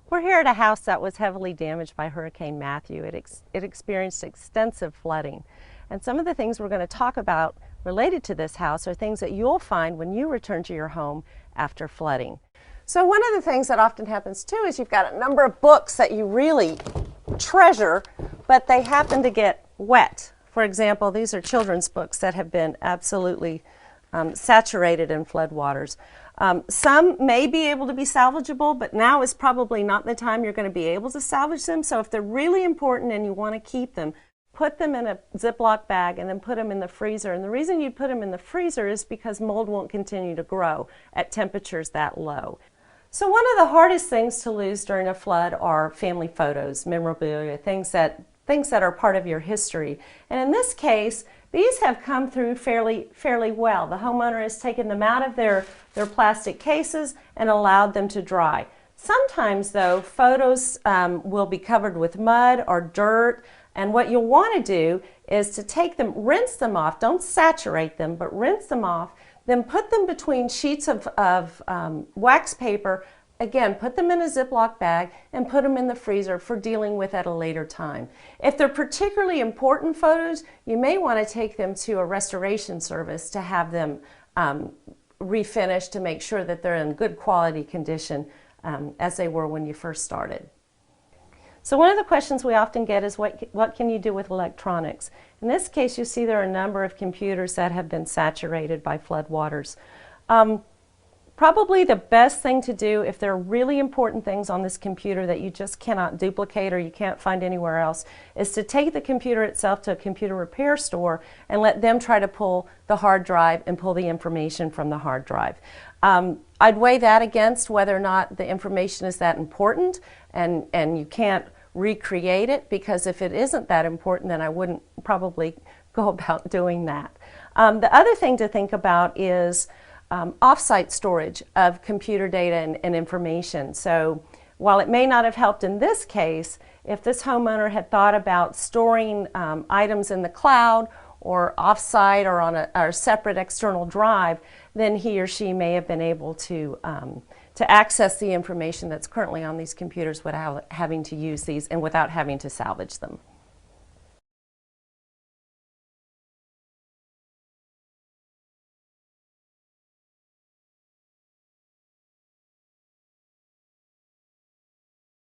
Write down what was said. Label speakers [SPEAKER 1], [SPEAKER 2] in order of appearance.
[SPEAKER 1] We're here at a house that was heavily damaged by Hurricane Matthew. It experienced extensive flooding. And some of the things we're going to talk about related to this house are things that you'll find when you return to your home after flooding. So one of the things that often happens too is you've got a number of books that you really treasure, but they happen to get wet. For example, these are children's books that have been absolutely saturated in floodwaters. Some may be able to be salvageable, but now is probably not the time you're going to be able to salvage them. So if they're really important and you want to keep them, put them in a Ziploc bag and then put them in the freezer. And the reason you put them in the freezer is because mold won't continue to grow at temperatures that low. So one of the hardest things to lose during a flood are family photos, memorabilia, things that are part of your history. And in this case, these have come through fairly well. The homeowner has taken them out of their plastic cases and allowed them to dry. Sometimes, though, photos will be covered with mud or dirt, and what you'll want to do is to take them, rinse them off, don't saturate them, but rinse them off, then put them between sheets of wax paper. Again, put them in a Ziploc bag and put them in the freezer for dealing with at a later time. If they're particularly important photos, you may want to take them to a restoration service to have them refinished to make sure that they're in good quality condition as they were when you first started. So one of the questions we often get is what can you do with electronics? In this case, you see there are a number of computers that have been saturated by floodwaters. Probably the best thing to do if there are really important things on this computer that you just cannot duplicate or you can't find anywhere else is to take the computer itself to a computer repair store and let them try to pull the hard drive and pull the information from the hard drive. I'd weigh that against whether or not the information is that important and you can't recreate it, because if it isn't that important, then I wouldn't probably go about doing that. The other thing to think about is off-site storage of computer data and information. So while it may not have helped in this case, if this homeowner had thought about storing items in the cloud or off-site or on a separate external drive, then he or she may have been able to access the information that's currently on these computers without having to use these and without having to salvage them.